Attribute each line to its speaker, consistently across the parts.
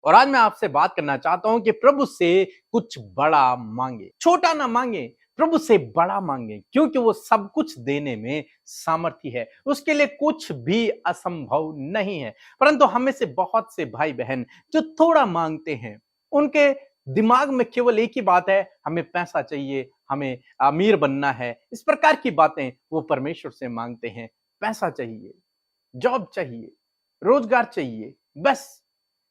Speaker 1: और आज मैं आपसे बात करना चाहता हूं कि प्रभु से कुछ बड़ा मांगे, छोटा ना मांगे, प्रभु से बड़ा मांगे, क्योंकि वो सब कुछ देने में सामर्थी है। उसके लिए कुछ भी असंभव नहीं है। परंतु हमें से बहुत से भाई बहन जो थोड़ा मांगते हैं, उनके दिमाग में केवल एक ही बात है, हमें पैसा चाहिए, हमें अमीर बनना है। इस प्रकार की बातें वो परमेश्वर से मांगते हैं। पैसा चाहिए, जॉब चाहिए, रोजगार चाहिए, बस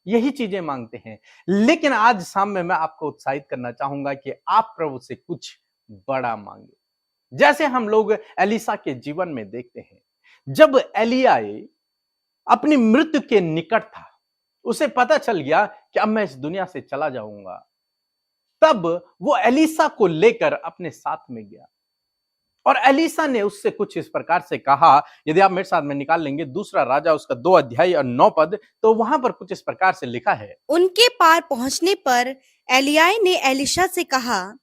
Speaker 1: यही चीजें मांगते हैं। लेकिन आज शाम में मैं आपको उत्साहित करना चाहूंगा कि आप प्रभु से कुछ बड़ा मांगे। जैसे हम लोग एलिसा के जीवन में देखते हैं, जब एलिया अपनी मृत्यु के निकट था, उसे पता चल गया कि अब मैं इस दुनिया से चला जाऊंगा, तब वो एलिसा को लेकर अपने साथ में गया और एलिसा ने उससे कुछ इस प्रकार से कहा। यदि आप मेरे साथ में निकाल लेंगे दूसरा राजा उसका 2 अध्याय और 9 पद, तो वहां पर कुछ इस प्रकार से लिखा है।
Speaker 2: उनके पार पहुंचने पर एलियाह ने एलिशा से कहा,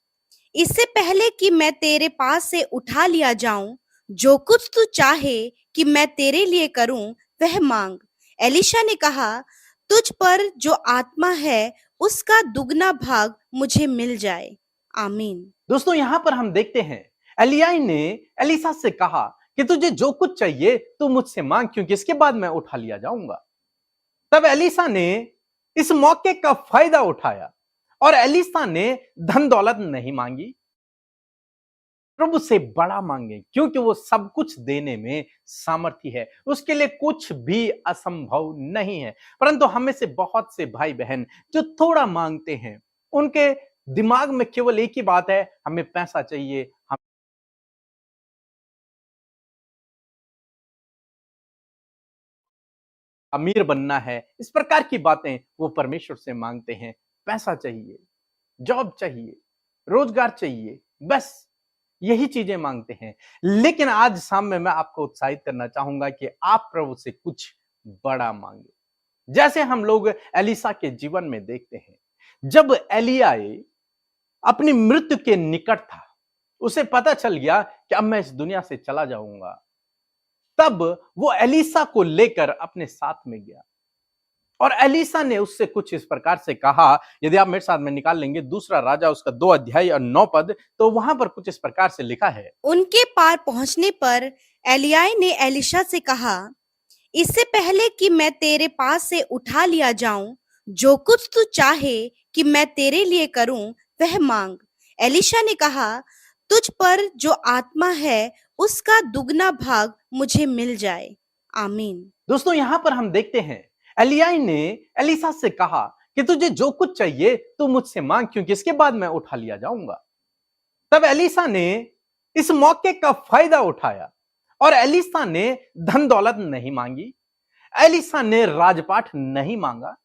Speaker 2: इससे पहले कि मैं तेरे पास से उठा लिया जाऊं, जो कुछ तू चाहे कि मैं तेरे लिए करूं वह मांग। एलिशा ने कहा, तुझ पर जो आत्मा है उसका दुगना भाग मुझे मिल जाए। आमीन।
Speaker 1: दोस्तों, यहां पर हम देखते हैं एलियाह ने एलिसा से कहा कि तुझे जो कुछ चाहिए तू मुझसे मांग, क्योंकि इसके बाद मैं उठा लिया जाऊंगा। तब एलिसा ने इस मौके का फायदा उठाया और एलिसा ने धन दौलत नहीं मांगी, प्रभु से बड़ा मांगे, क्योंकि वो सब कुछ देने में सामर्थी है। उसके लिए कुछ भी असंभव नहीं है। परंतु हमें से बहुत से भाई बहन जो थोड़ा मांगते हैं, उनके दिमाग में केवल एक ही बात है, हमें पैसा चाहिए, हम अमीर बनना है। इस प्रकार की बातें वो परमेश्वर से मांगते हैं। पैसा चाहिए, जॉब चाहिए, रोजगार चाहिए, बस यही चीजें मांगते हैं। लेकिन आज शाम में मैं आपको उत्साहित करना चाहूंगा कि आप प्रभु से कुछ बड़ा मांगे। जैसे हम लोग एलिसा के जीवन में देखते हैं, जब एलिया अपनी मृत्यु के निकट था, उसे पता चल गया कि अब मैं इस दुनिया से चला जाऊंगा, तब वो एलिसा को लेकर अपने साथ में गया और एलिसा ने उससे कुछ इस प्रकार से कहा। यदि आप मेरे साथ में निकाल लेंगे दूसरा राजा उसका 2 अध्याय और 9 पद, तो वहां पर कुछ इस प्रकार से लिखा है।
Speaker 2: उनके पार पहुंचने पर एलियाह ने एलिशा से कहा, इससे पहले कि मैं तेरे पास से उठा लिया जाऊं, जो कुछ तू चाहे कि मैं तेरे लिए करूं वह मांग। एलिशा ने कहा, तुझ पर जो आत्मा है उसका दुगना भाग मुझे मिल जाए। आमीन।
Speaker 1: दोस्तों, यहां पर हम देखते हैं एलियाह ने एलिसा से कहा कि तुझे जो कुछ चाहिए तू मुझसे मांग, क्योंकि इसके बाद मैं उठा लिया जाऊंगा। तब एलिसा ने इस मौके का फायदा उठाया और एलिसा ने धन दौलत नहीं मांगी, एलिसा ने राजपाट नहीं मांगा,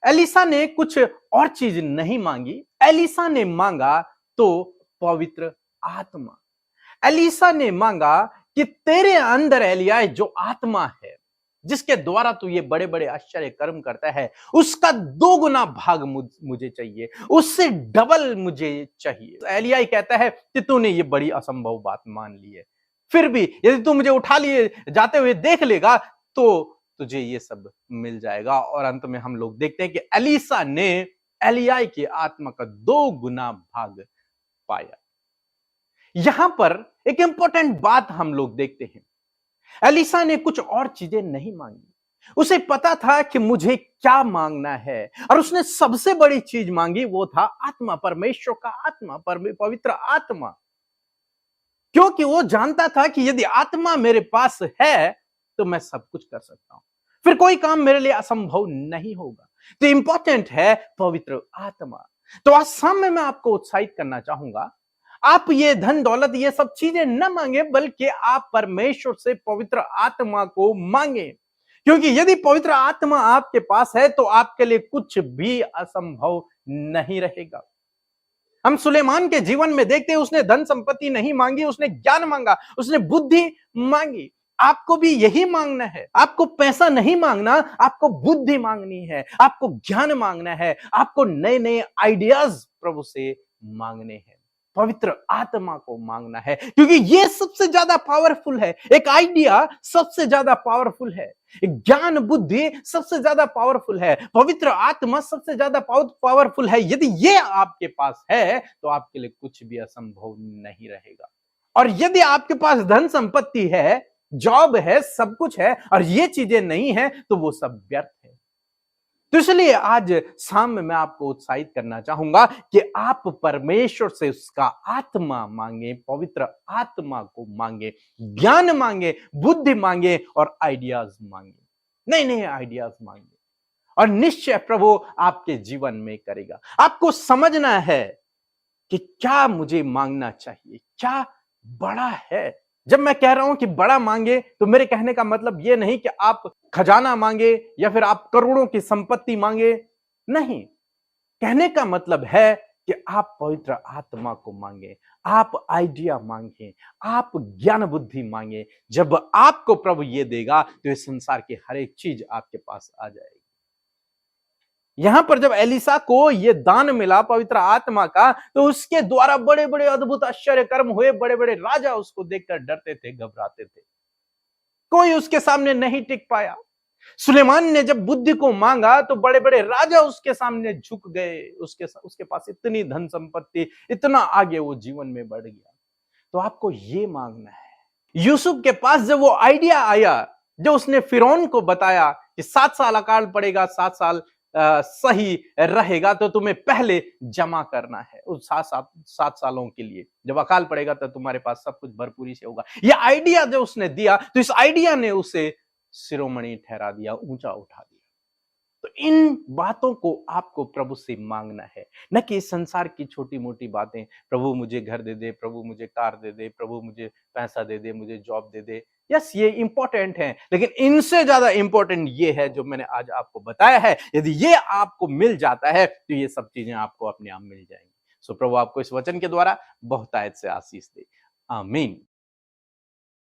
Speaker 1: एलिसा ने कुछ और चीज नहीं मांगी। एलिसा ने मांगा तो पवित्र आत्मा। एलिसा ने मांगा कि तेरे अंदर एलिया जो आत्मा है, जिसके द्वारा तू ये बड़े बड़े आश्चर्य कर्म करता है, उसका 2 गुना भाग मुझे चाहिए, उससे डबल मुझे चाहिए। तो एलिया कहता है कि तूने ये बड़ी असंभव बात मान ली है, फिर भी यदि तू मुझे उठा लिए जाते हुए देख लेगा तो तुझे ये सब मिल जाएगा। और अंत में हम लोग देखते हैं कि एलिसा ने एलिया की आत्मा का 2 गुना भाग पाया। यहां पर एक इंपॉर्टेंट बात हम लोग देखते हैं, एलिसा ने कुछ और चीजें नहीं मांगी। उसे पता था कि मुझे क्या मांगना है, और उसने सबसे बड़ी चीज मांगी, वो था आत्मा, परमेश्वर का आत्मा, पवित्र आत्मा। क्योंकि वो जानता था कि यदि आत्मा मेरे पास है तो मैं सब कुछ कर सकता हूं, फिर कोई काम मेरे लिए असंभव नहीं होगा। तो इंपॉर्टेंट है पवित्र आत्मा। तो आज शाम में मैं आपको उत्साहित करना चाहूंगा, आप ये धन दौलत ये सब चीजें न मांगे, बल्कि आप परमेश्वर से पवित्र आत्मा को मांगे। क्योंकि यदि पवित्र आत्मा आपके पास है तो आपके लिए कुछ भी असंभव नहीं रहेगा। हम सुलेमान के जीवन में देखते हैं, उसने धन संपत्ति नहीं मांगी, उसने ज्ञान मांगा, उसने बुद्धि मांगी। आपको भी यही मांगना है। आपको पैसा नहीं मांगना, आपको बुद्धि मांगनी है, आपको ज्ञान मांगना है, आपको नए नए आइडियाज प्रभु से मांगने हैं। पवित्र आत्मा को मांगना है, क्योंकि ये सबसे ज्यादा पावरफुल है। एक आइडिया सबसे ज्यादा पावरफुल है, एक ज्ञान बुद्धि सबसे ज्यादा पावरफुल है, पवित्र आत्मा सबसे ज्यादा पावरफुल है। यदि ये आपके पास है तो आपके लिए कुछ भी असंभव नहीं रहेगा। और यदि आपके पास धन संपत्ति है, जॉब है, सब कुछ है, और ये चीजें नहीं है, तो वो सब व्यर्थ है। तो इसलिए आज शाम में मैं आपको उत्साहित करना चाहूंगा कि आप परमेश्वर से उसका आत्मा मांगे, पवित्र आत्मा को मांगे, ज्ञान मांगे, बुद्धि मांगे और आइडियाज मांगे, नए नए आइडियाज मांगे, और निश्चय प्रभु आपके जीवन में करेगा। आपको समझना है कि क्या मुझे मांगना चाहिए, क्या बड़ा है। जब मैं कह रहा हूं कि बड़ा मांगे, तो मेरे कहने का मतलब यह नहीं कि आप खजाना मांगे या फिर आप करोड़ों की संपत्ति मांगे, नहीं। कहने का मतलब है कि आप पवित्र आत्मा को मांगे, आप आइडिया मांगे, आप ज्ञान बुद्धि मांगे। जब आपको प्रभु ये देगा तो इस संसार की हर एक चीज आपके पास आ जाएगी। यहां पर जब एलिसा को यह दान मिला पवित्र आत्मा का, तो उसके द्वारा बड़े बड़े अद्भुत आश्चर्य कर्म हुए। बड़े बड़े राजा उसको देखकर डरते थे, घबराते थे, कोई उसके सामने नहीं टिक पाया। सुलेमान ने जब बुद्धि को मांगा तो बड़े बड़े राजा उसके सामने झुक गए। उसके पास इतनी धन संपत्ति, इतना आगे वो जीवन में बढ़ गया। तो आपको ये मांगना है। यूसुफ के पास जब वो आइडिया आया, जो उसने फिरौन को बताया कि 7 साल अकाल पड़ेगा, 7 साल सही रहेगा, तो तुम्हें पहले जमा करना है उस 7 सालों के लिए। जब अकाल पड़ेगा तो तुम्हारे पास सब कुछ भरपूरी से होगा। यह आइडिया जो उसने दिया, तो इस आइडिया ने उसे शिरोमणि ठहरा दिया, ऊंचा उठा दिया। तो इन बातों को आपको प्रभु से मांगना है, न कि संसार की छोटी मोटी बातें। प्रभु मुझे घर दे दे, प्रभु मुझे कार दे दे, प्रभु मुझे पैसा दे दे, मुझे जॉब दे दे। यस, ये इंपॉर्टेंट है, लेकिन इनसे ज्यादा इंपॉर्टेंट ये है जो मैंने आज आपको बताया है। यदि ये आपको मिल जाता है तो ये सब चीजें आपको अपने आप मिल जाएंगी। सो प्रभु आपको इस वचन के द्वारा बहुतायत से आशीष दे। आमीन।